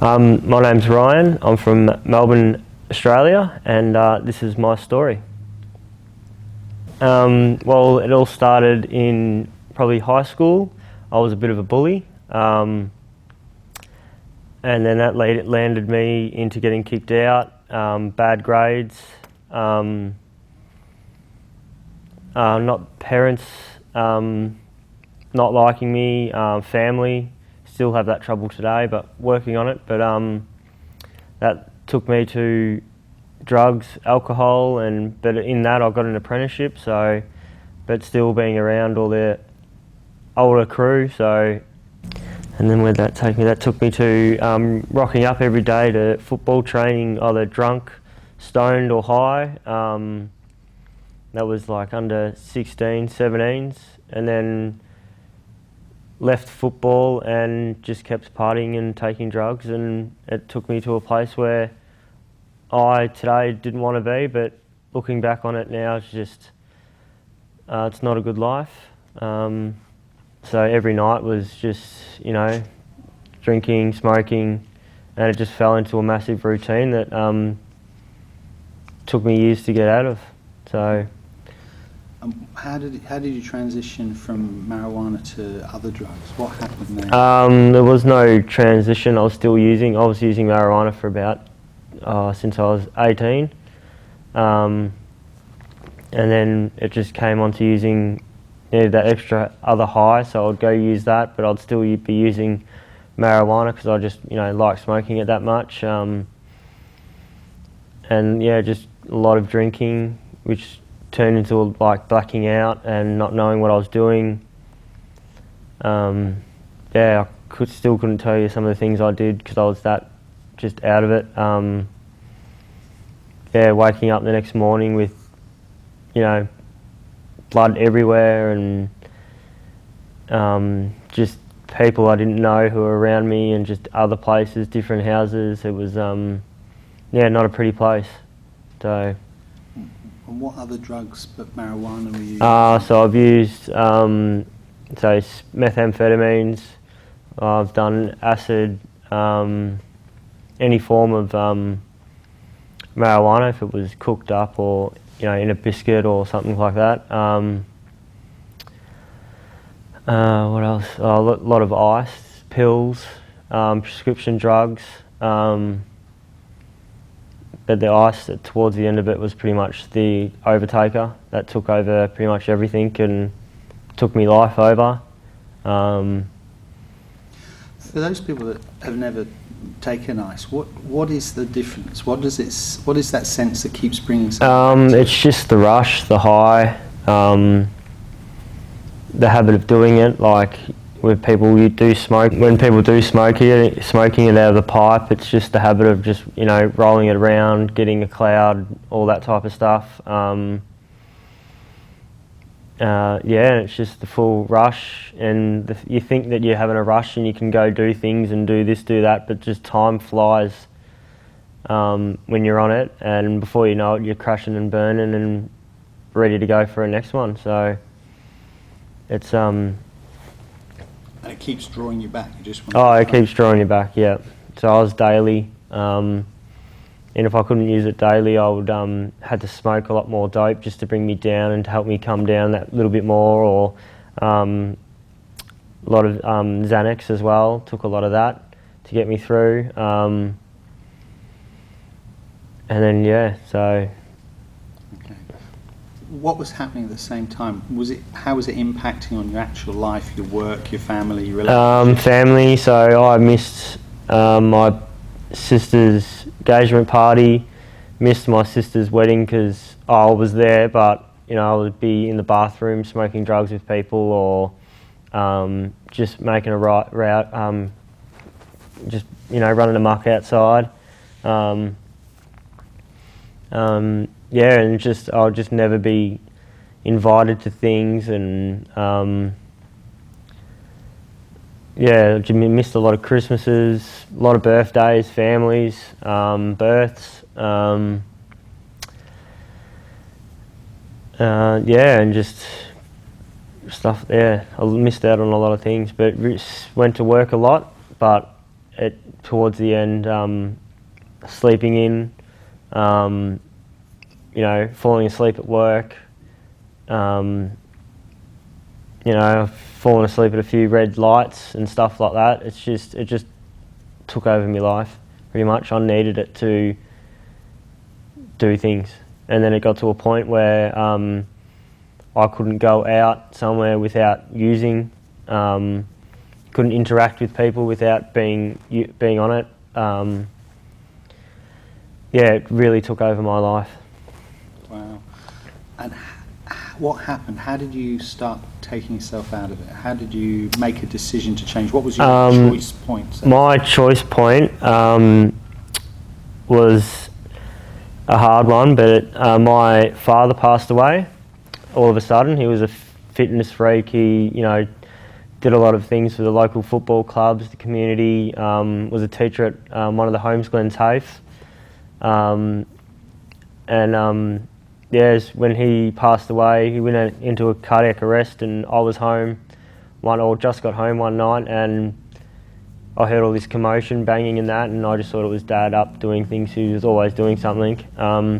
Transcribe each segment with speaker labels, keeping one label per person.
Speaker 1: My name's Ryan. I'm from Melbourne, Australia, and this is my story. Well, it all started in probably high school. I was a bit of a bully, and then that landed me into getting kicked out, bad grades, not parents not liking me, family. Still have that trouble today, but working on it. But that took me to drugs, alcohol, but in that I got an apprenticeship. So, but still being around all the older crew. So, and then where'd that take me? That took me to rocking up every day to football training, either drunk, stoned, or high. That was like under 16, 17s, and then left football and just kept partying and taking drugs, and it took me to a place where I today didn't want to be, but looking back on it now, it's just it's not a good life. So every night was just, drinking, smoking, and it just fell into a massive routine that took me years to get out of. So.
Speaker 2: How did you transition from marijuana to other drugs? What happened there?
Speaker 1: There was no transition. I was using marijuana for about since I was 18, and then it just came on to using that extra other high. So I'd go use that, but I'd still be using marijuana because I just like smoking it that much, and yeah, just a lot of drinking, which turned into like blacking out and not knowing what I was doing. I couldn't tell you some of the things I did because I was that just out of it. Waking up the next morning with blood everywhere, and just people I didn't know who were around me, and just other places, different houses. It was not a pretty place. So.
Speaker 2: And what other drugs but marijuana were you using?
Speaker 1: So I've used methamphetamines. I've done acid, any form of marijuana if it was cooked up or in a biscuit or something like that. What else? A lot of ice, pills, prescription drugs. But the ice towards the end of it was pretty much the overtaker that took over pretty much everything and took me life over.
Speaker 2: For those people that have never taken ice, what is the difference? What is that sense that keeps bringing something back?
Speaker 1: It's just the rush, the high, the habit of doing it. Like with people who do smoke, when people do smoking it out of the pipe, it's just the habit of just rolling it around, getting a cloud, all that type of stuff. It's just the full rush, and you think that you're having a rush and you can go do things and do this, do that, but just time flies when you're on it, and before you know it, you're crashing and burning and ready to go for a next one. So it's
Speaker 2: And it keeps drawing you back. You just
Speaker 1: it keeps drawing you back. Yeah. So I was daily, and if I couldn't use it daily, I would had to smoke a lot more dope just to bring me down and to help me come down that little bit more. Or a lot of Xanax as well. Took a lot of that to get me through. And then so.
Speaker 2: What was happening at the same time? How was it impacting on your actual life, your work, your family, your relationships?
Speaker 1: Family. So I missed my sister's engagement party, missed my sister's wedding because I was there, but I would be in the bathroom smoking drugs with people, or just making a route, just running amok outside. And just I'll just never be invited to things, and missed a lot of Christmases, a lot of birthdays, families, births, and just stuff. I missed out on a lot of things, but went to work a lot, but towards the end, sleeping in, you know, falling asleep at work, you know, falling asleep at a few red lights and stuff like that. It just took over my life pretty much. I needed it to do things, and then it got to a point where I couldn't go out somewhere without using, couldn't interact with people without being on it. Yeah, it really took over my life.
Speaker 2: Wow. And what happened? How did you start taking yourself out of it? How did you make a decision to change? What was your choice point?
Speaker 1: My choice point was a hard one, but my father passed away all of a sudden. He was a fitness freak. He, you know, did a lot of things for the local football clubs, the community, was a teacher at one of the homes, Glen's Hafe. Yes, when he passed away, he went into a cardiac arrest, and I was home just got home one night, and I heard all this commotion, banging and that, and I just thought it was Dad up doing things. He was always doing something. Yeah,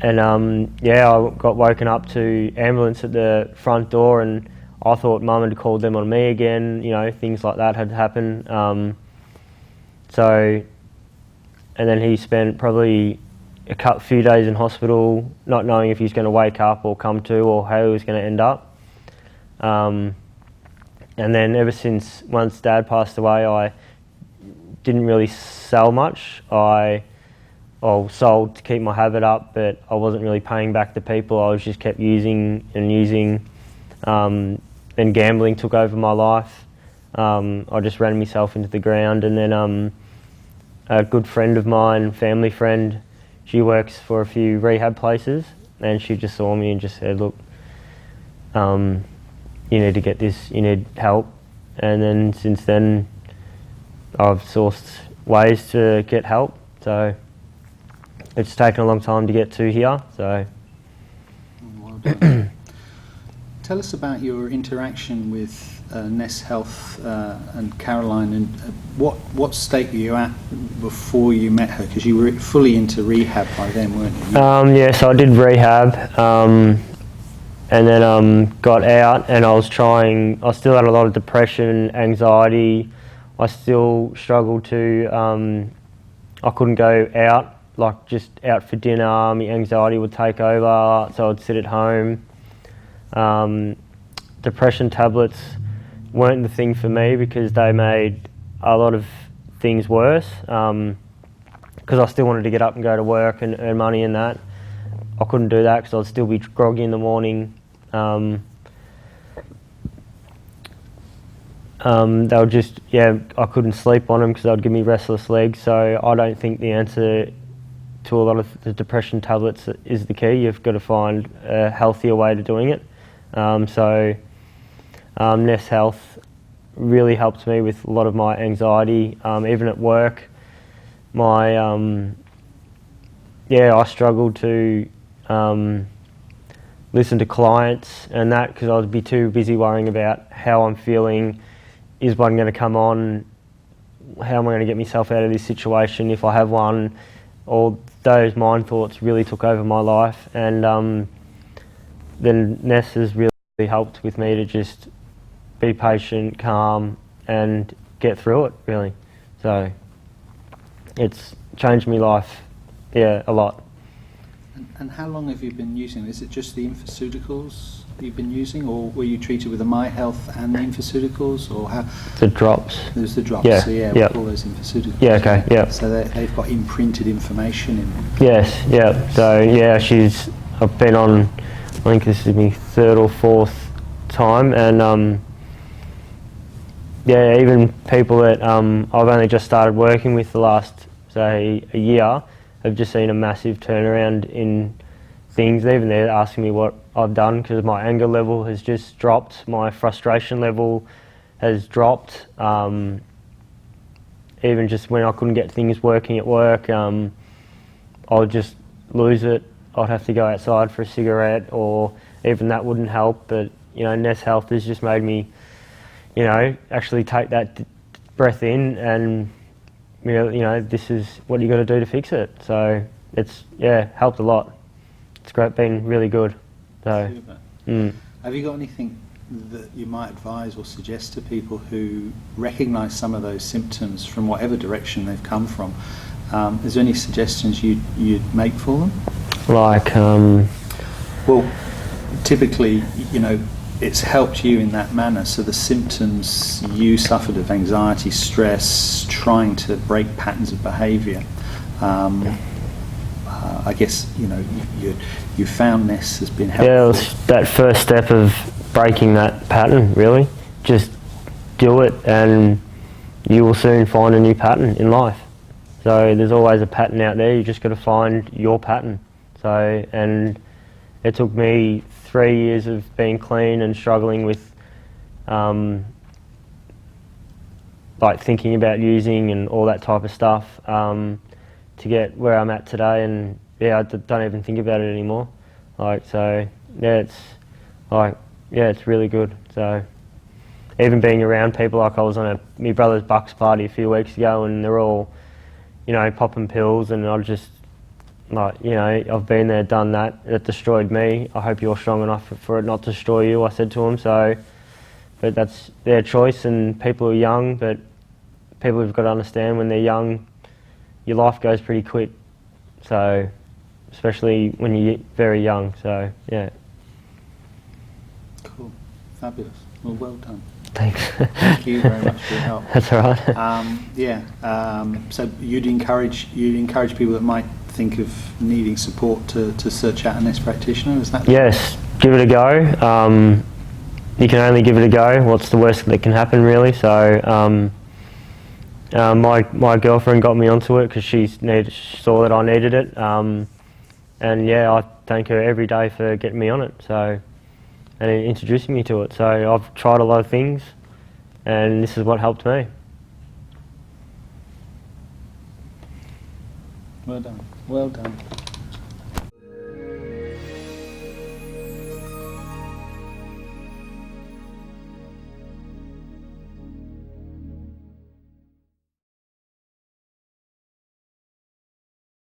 Speaker 1: I got woken up to ambulance at the front door, and I thought Mum had called them on me again. You know, things like that had happened. And then he spent probably a few days in hospital, not knowing if he was going to wake up or come to, or how he was going to end up. And then ever since, once Dad passed away, I didn't really sell much. I sold to keep my habit up, but I wasn't really paying back the people. I was just kept using and using. Then gambling took over my life. I just ran myself into the ground, and then a good friend of mine, family friend, she works for a few rehab places, and she just saw me and just said, look, you need to get this, you need help. And then since then, I've sourced ways to get help. So it's taken a long time to get to here. So.
Speaker 2: Well done. Tell us about your interaction with NES Health and Caroline, and what state were you at before you met her? Because you were fully into rehab by then, weren't you?
Speaker 1: Yeah, so I did rehab, and then got out, and I still had a lot of depression, anxiety. I still struggled to, I couldn't go out, like just out for dinner. My anxiety would take over, so I'd sit at home. Depression tablets weren't the thing for me because they made a lot of things worse, because I still wanted to get up and go to work and earn money and that. I couldn't do that because I'd still be groggy in the morning. They were just, yeah, I couldn't sleep on them because they'd give me restless legs. So I don't think the answer to a lot of the depression tablets is the key. You've got to find a healthier way to doing it. NES Health really helped me with a lot of my anxiety, even at work. I struggled to listen to clients and that because I would be too busy worrying about how I'm feeling. Is one going to come on? How am I going to get myself out of this situation if I have one? All those mind thoughts really took over my life, and then NES has really helped with me to just be patient, calm, and get through it, really. So it's changed my life, yeah, a lot.
Speaker 2: And how long have you been using it? Is it just the infoceuticals you've been using, or were you treated with the My Health and the infoceuticals, or how?
Speaker 1: The drops.
Speaker 2: There's the drops,
Speaker 1: yeah,
Speaker 2: so yeah,
Speaker 1: yep.
Speaker 2: we call those infoceuticals.
Speaker 1: Yeah, okay, yeah.
Speaker 2: So they've got imprinted information in them.
Speaker 1: Yes, yeah. So yeah, I've been on, I think this is my third or fourth time, and yeah, even people that I've only just started working with the last, say, a year, have just seen a massive turnaround in things. Even they're asking me what I've done because my anger level has just dropped, my frustration level has dropped. Even just when I couldn't get things working at work, I'd just lose it. I'd have to go outside for a cigarette, or even that wouldn't help. But you know, NES Health has just made me, you know, actually take that breath in, and you know, this is what you got to do to fix it. So it's, yeah, helped a lot. It's great, been really good. So,
Speaker 2: Have you got anything that you might advise or suggest to people who recognise some of those symptoms from whatever direction they've come from? Is there any suggestions you'd make for them?
Speaker 1: Like,
Speaker 2: well, typically, you know, it's helped you in that manner. So the symptoms you suffered of anxiety, stress, trying to break patterns of behaviour. I guess, you know, you found NES has been helpful.
Speaker 1: Yeah, it was that first step of breaking that pattern, really. Just do it and you will soon find a new pattern in life. So there's always a pattern out there, you just got to find your pattern. So, and it took me 3 years of being clean and struggling with like thinking about using and all that type of stuff to get where I'm at today, and yeah, I don't even think about it anymore. Like, so yeah, it's like, yeah, it's really good. So even being around people, like I was on my brother's Bucks party a few weeks ago, and they're all, you know, popping pills, and I just, like, you know, I've been there, done that. It destroyed me. I hope you're strong enough for it not to destroy you, I said to them. So, but that's their choice, and people are young, but people have got to understand when they're young, your life goes pretty quick. So, especially when you're very young. So, yeah.
Speaker 2: Cool. Fabulous. Well done.
Speaker 1: Thanks.
Speaker 2: Thank you very much for your help.
Speaker 1: That's all right.
Speaker 2: So you'd encourage people that might think of needing support to search out a NES practitioner, is that?
Speaker 1: Yes, give it a go. You can only give it a go. What's the worst that can happen, really? So my girlfriend got me onto it because she saw that I needed it, and yeah, I thank her every day for getting me on it. So, and introducing me to it. So I've tried a lot of things, and this is what helped me.
Speaker 2: Well done. Well done.